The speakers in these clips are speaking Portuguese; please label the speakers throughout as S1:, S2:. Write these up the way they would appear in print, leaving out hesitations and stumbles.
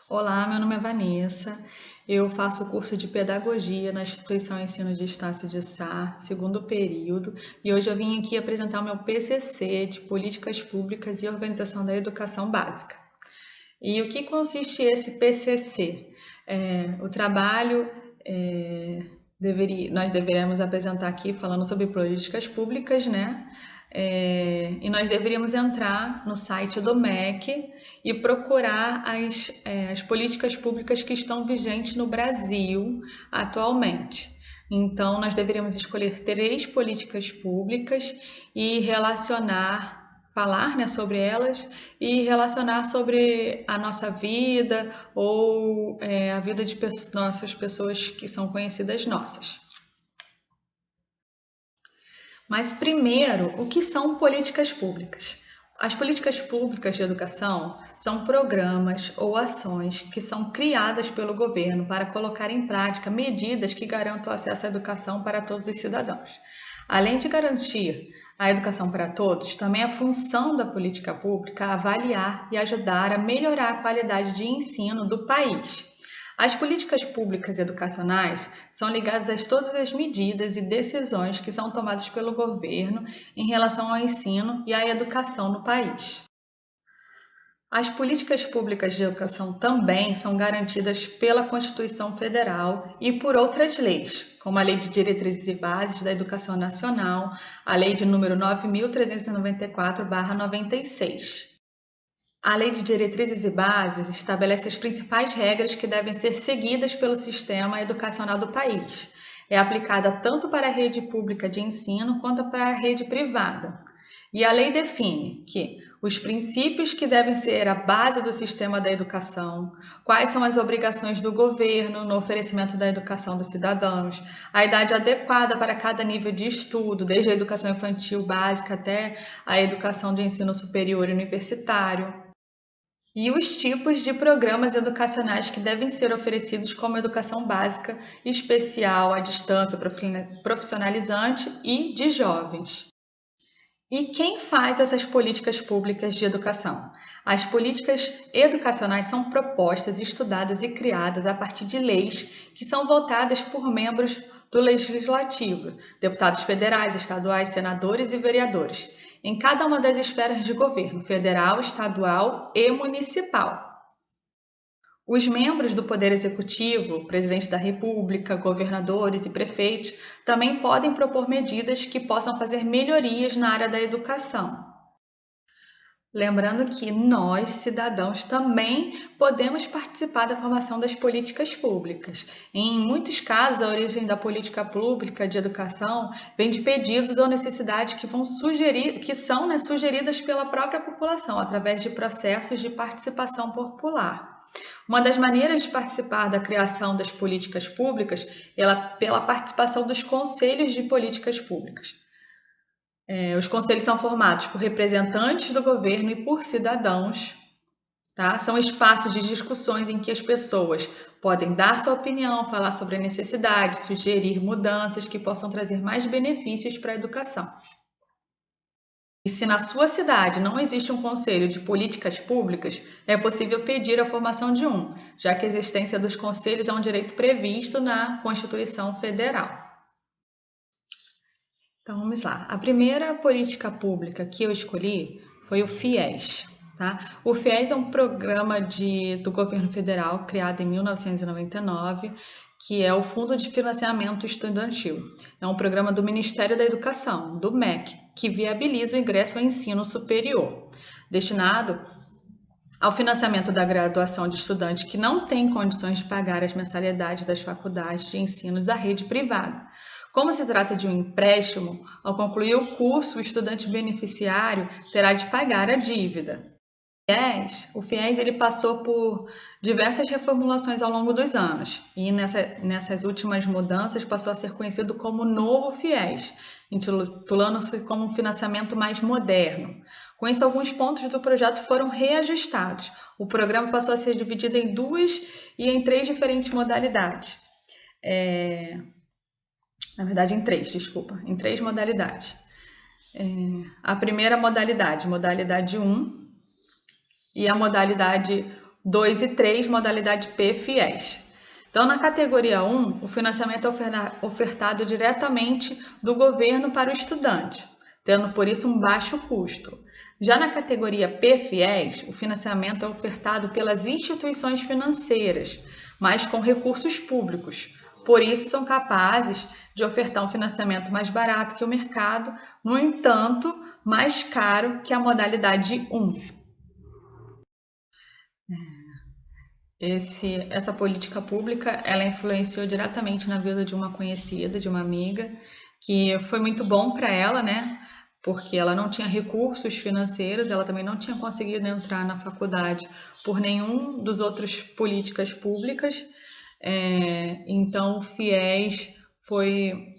S1: Olá, meu nome é Vanessa. Eu faço o curso de Pedagogia na Instituição Ensino de Estácio de Sá, segundo período, e hoje eu vim aqui apresentar o meu PCC de Políticas Públicas e Organização da Educação Básica. E o que consiste esse PCC? O trabalho nós deveríamos apresentar aqui falando sobre políticas públicas, né? E nós deveríamos entrar no site do MEC e procurar as políticas públicas que estão vigentes no Brasil atualmente. Então, nós deveríamos escolher 3 políticas públicas e falar, né, sobre elas e relacionar sobre a nossa vida ou a vida de nossas pessoas que são conhecidas nossas. Mas primeiro, o que são políticas públicas? As políticas públicas de educação são programas ou ações que são criadas pelo governo para colocar em prática medidas que garantam o acesso à educação para todos os cidadãos. Além de garantir a educação para todos, também é função da política pública avaliar e ajudar a melhorar a qualidade de ensino do país. As políticas públicas educacionais são ligadas a todas as medidas e decisões que são tomadas pelo governo em relação ao ensino e à educação no país. As políticas públicas de educação também são garantidas pela Constituição Federal e por outras leis, como a Lei de Diretrizes e Bases da Educação Nacional, a Lei de número 9.394/96. A Lei de Diretrizes e Bases estabelece as principais regras que devem ser seguidas pelo sistema educacional do país. É aplicada tanto para a rede pública de ensino quanto para a rede privada. E a lei define que os princípios que devem ser a base do sistema da educação, quais são as obrigações do governo no oferecimento da educação dos cidadãos, a idade adequada para cada nível de estudo, desde a educação infantil básica até a educação de ensino superior e universitário, e os tipos de programas educacionais que devem ser oferecidos como educação básica, especial, à distância, profissionalizante e de jovens. E quem faz essas políticas públicas de educação? As políticas educacionais são propostas, estudadas e criadas a partir de leis que são votadas por membros do Legislativo, deputados federais, estaduais, senadores e vereadores, em cada uma das esferas de governo, federal, estadual e municipal. Os membros do Poder Executivo, presidente da República, governadores e prefeitos, também podem propor medidas que possam fazer melhorias na área da educação. Lembrando que nós, cidadãos, também podemos participar da formação das políticas públicas. Em muitos casos, a origem da política pública de educação vem de pedidos ou necessidades que são, né, sugeridas pela própria população, através de processos de participação popular. Uma das maneiras de participar da criação das políticas públicas é pela participação dos conselhos de políticas públicas. Os conselhos são formados por representantes do governo e por cidadãos, tá? São espaços de discussões em que as pessoas podem dar sua opinião, falar sobre a necessidade, sugerir mudanças que possam trazer mais benefícios para a educação. E se na sua cidade não existe um conselho de políticas públicas, é possível pedir a formação de um, já que a existência dos conselhos é um direito previsto na Constituição Federal. Então vamos lá. A primeira política pública que eu escolhi foi o FIES. Tá? O FIES é um programa do governo federal criado em 1999, que é o Fundo de Financiamento Estudantil. É um programa do Ministério da Educação, do MEC, que viabiliza o ingresso ao ensino superior, destinado ao financiamento da graduação de estudantes que não têm condições de pagar as mensalidades das faculdades de ensino da rede privada. Como se trata de um empréstimo, ao concluir o curso, o estudante beneficiário terá de pagar a dívida. O FIES ele passou por diversas reformulações ao longo dos anos e nessas últimas mudanças passou a ser conhecido como Novo FIES, intitulando-se como um financiamento mais moderno. Com isso, alguns pontos do projeto foram reajustados. O programa passou a ser dividido em 2 e em 3 diferentes modalidades. Na verdade, em 3 modalidades. A primeira modalidade 1, e a modalidade 2 e 3, modalidade P, FIES. Então, na categoria 1, o financiamento é ofertado diretamente do governo para o estudante, tendo por isso um baixo custo. Já na categoria P-FIES, o financiamento é ofertado pelas instituições financeiras, mas com recursos públicos. Por isso, são capazes de ofertar um financiamento mais barato que o mercado, no entanto, mais caro que a modalidade 1. Essa política pública, ela influenciou diretamente na vida de uma conhecida, de uma amiga, que foi muito bom para ela, né? Porque ela não tinha recursos financeiros, ela também não tinha conseguido entrar na faculdade por nenhum dos outros políticas públicas. Então, o FIES foi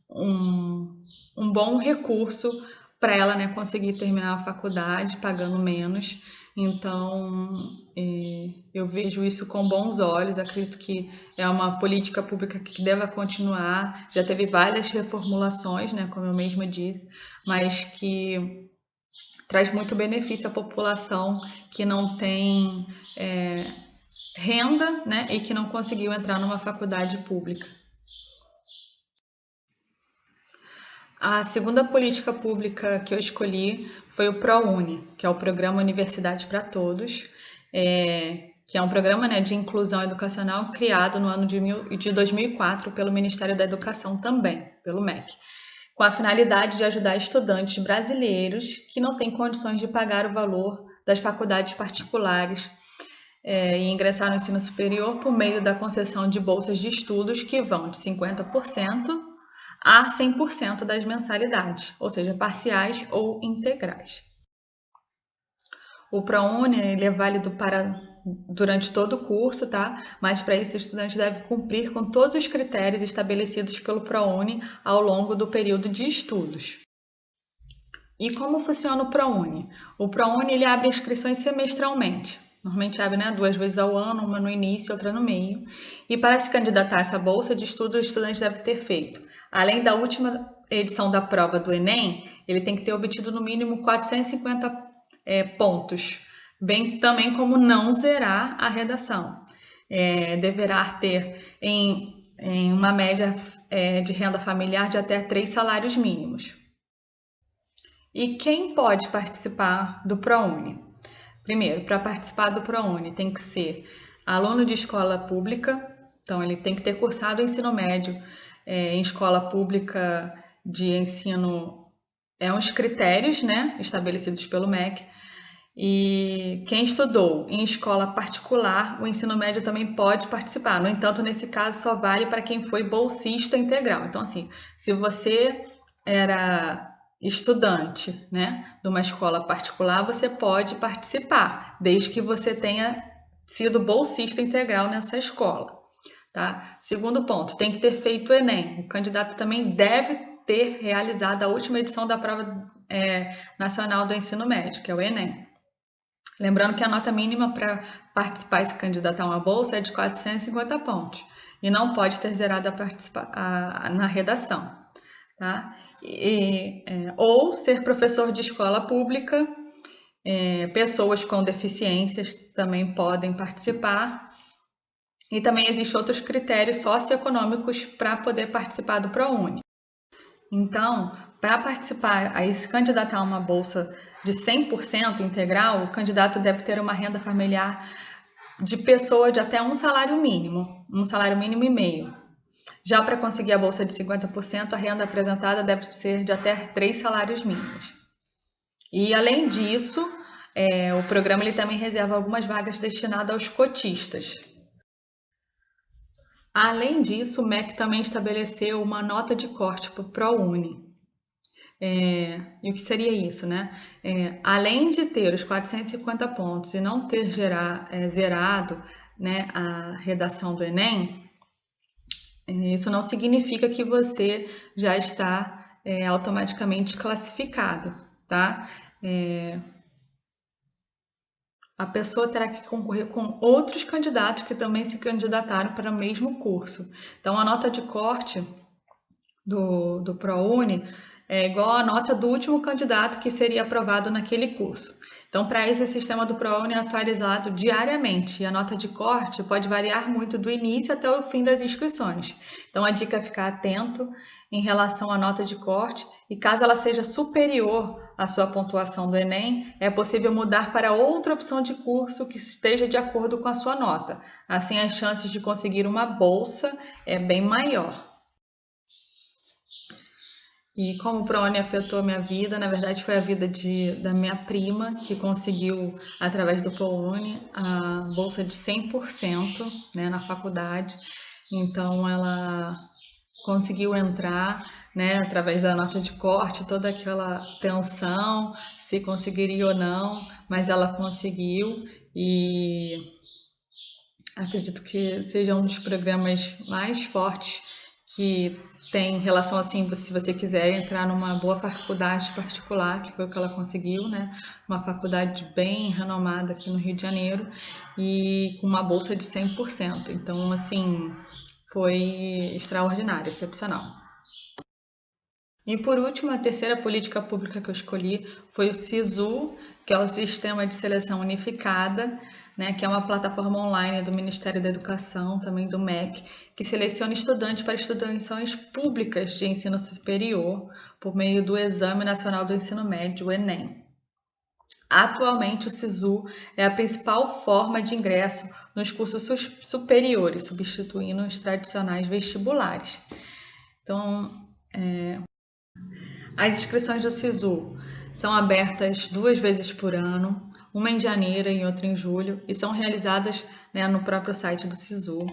S1: um bom recurso para ela, né, conseguir terminar a faculdade pagando menos. Então, eu vejo isso com bons olhos, acredito que é uma política pública que deva continuar, já teve várias reformulações, né, como eu mesma disse, mas que traz muito benefício à população que não tem renda, né, e que não conseguiu entrar numa faculdade pública. A segunda política pública que eu escolhi foi o ProUni, que é o Programa Universidade para Todos, que é um programa, né, de inclusão educacional criado no ano de 2004 pelo Ministério da Educação também, pelo MEC, com a finalidade de ajudar estudantes brasileiros que não têm condições de pagar o valor das faculdades particulares e ingressar no ensino superior por meio da concessão de bolsas de estudos que vão de 50% a 100% das mensalidades, ou seja, parciais ou integrais. O ProUni ele é válido durante todo o curso, tá? Mas para isso o estudante deve cumprir com todos os critérios estabelecidos pelo ProUni ao longo do período de estudos. E como funciona o ProUni? O ProUni ele abre inscrições semestralmente. Normalmente abre, né, 2 vezes ao ano, uma no início e outra no meio. E para se candidatar a essa bolsa de estudo, o estudante deve ter feito, além da última edição da prova do Enem, ele tem que ter obtido no mínimo 450 pontos, bem também como não zerar a redação. Deverá ter em uma média de renda familiar de até 3 salários mínimos. E quem pode participar do ProUni? Primeiro, para participar do ProUni tem que ser aluno de escola pública, então ele tem que ter cursado o ensino médio em escola pública de ensino, uns critérios, né, estabelecidos pelo MEC. E quem estudou em escola particular, o ensino médio também pode participar. No entanto, nesse caso, só vale para quem foi bolsista integral. Então, assim, se você era estudante, né, de uma escola particular, você pode participar, desde que você tenha sido bolsista integral nessa escola, tá? Segundo ponto, tem que ter feito o Enem. O candidato também deve ter realizado a última edição da prova nacional do ensino médio, que é o Enem. Lembrando que a nota mínima para participar e se candidatar a uma bolsa é de 450 pontos e não pode ter zerado na redação, tá? Ou ser professor de escola pública, pessoas com deficiências também podem participar. E também existem outros critérios socioeconômicos para poder participar do ProUni. Então, para participar e se candidatar a uma bolsa de 100% integral, o candidato deve ter uma renda familiar de pessoa de até um salário mínimo e meio. Já para conseguir a bolsa de 50%, a renda apresentada deve ser de até 3 salários mínimos. E além disso, o programa ele também reserva algumas vagas destinadas aos cotistas. Além disso, o MEC também estabeleceu uma nota de corte para o ProUni. E o que seria isso, né? Além de ter os 450 pontos e não ter zerado, né, a redação do Enem, isso não significa que você já está automaticamente classificado, tá? A pessoa terá que concorrer com outros candidatos que também se candidataram para o mesmo curso. Então, a nota de corte do ProUni é igual a nota do último candidato que seria aprovado naquele curso. Então, para isso, o sistema do ProUni é atualizado diariamente e a nota de corte pode variar muito do início até o fim das inscrições. Então, a dica é ficar atento em relação à nota de corte e caso ela seja superior à sua pontuação do Enem, é possível mudar para outra opção de curso que esteja de acordo com a sua nota. Assim, as chances de conseguir uma bolsa é bem maior. E como o ProUni afetou minha vida, na verdade foi a vida da minha prima, que conseguiu, através do ProUni, a bolsa de 100%, né, na faculdade. Então, ela conseguiu entrar, né, através da nota de corte, toda aquela tensão, se conseguiria ou não, mas ela conseguiu e acredito que seja um dos programas mais fortes que tem em relação assim, se você quiser entrar numa boa faculdade particular, que foi o que ela conseguiu, né? Uma faculdade bem renomada aqui no Rio de Janeiro e com uma bolsa de 100%. Então, assim, foi extraordinário, excepcional. E por último, a terceira política pública que eu escolhi foi o SISU, que é o Sistema de Seleção Unificada, né, que é uma plataforma online do Ministério da Educação, também do MEC, que seleciona estudantes para instituições públicas de ensino superior por meio do Exame Nacional do Ensino Médio, o Enem. Atualmente, o SISU é a principal forma de ingresso nos cursos superiores, substituindo os tradicionais vestibulares. Então, as inscrições do SISU são abertas 2 vezes por ano, uma em janeiro e outra em julho, e são realizadas, né, no próprio site do SISU.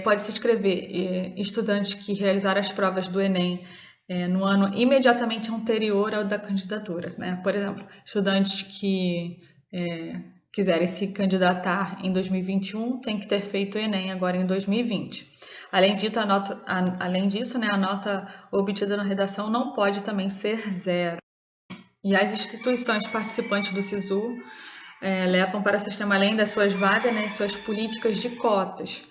S1: Pode se inscrever estudantes que realizaram as provas do Enem no ano imediatamente anterior ao da candidatura, né? Por exemplo, estudantes que quiserem se candidatar em 2021 têm que ter feito o Enem agora em 2020. Além disso, né, a nota obtida na redação não pode também ser zero. E as instituições participantes do SISU levam para o sistema, além das suas vagas, né, suas políticas de cotas.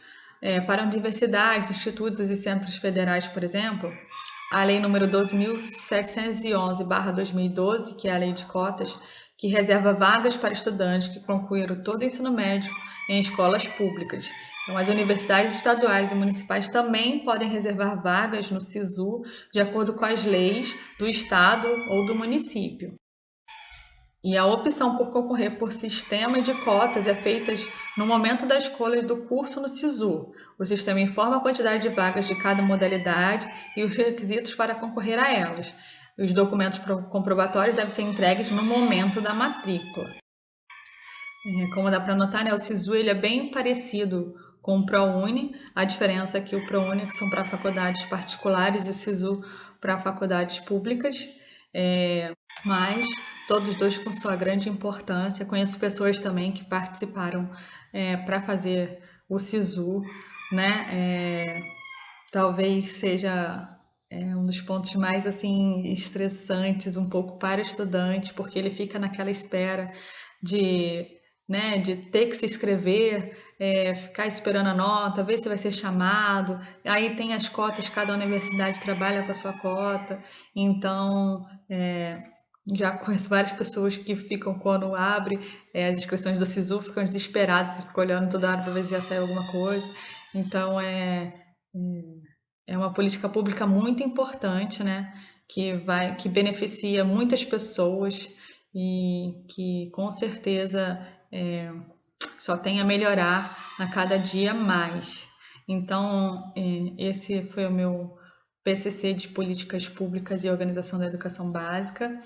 S1: Para universidades, institutos e centros federais, por exemplo, a Lei número 12.711/2012, que é a Lei de Cotas, que reserva vagas para estudantes que concluíram todo o ensino médio em escolas públicas. Então, as universidades estaduais e municipais também podem reservar vagas no SISU de acordo com as leis do estado ou do município. E a opção por concorrer por sistema de cotas é feita no momento da escolha do curso no SISU. O sistema informa a quantidade de vagas de cada modalidade e os requisitos para concorrer a elas. Os documentos comprobatórios devem ser entregues no momento da matrícula. Como dá para notar, né, o SISU ele é bem parecido com o ProUni. A diferença é que o ProUni são para faculdades particulares e o SISU para faculdades públicas. Mas todos dois com sua grande importância. Conheço pessoas também que participaram para fazer o SISU, né? Talvez seja um dos pontos mais assim estressantes um pouco para o estudante, porque ele fica naquela espera de, né, de ter que se inscrever, ficar esperando a nota, ver se vai ser chamado. Aí tem as cotas, cada universidade trabalha com a sua cota, então já conheço várias pessoas que ficam, quando abre as inscrições do SISU, ficam desesperadas e ficam olhando toda hora para ver se já saiu alguma coisa. Então, é uma política pública muito importante, né? Que beneficia muitas pessoas e que, com certeza, só tem a melhorar a cada dia mais. Então, esse foi o meu PCC de Políticas Públicas e Organização da Educação Básica.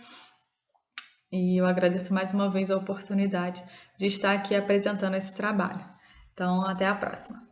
S1: E eu agradeço mais uma vez a oportunidade de estar aqui apresentando esse trabalho. Então, até a próxima.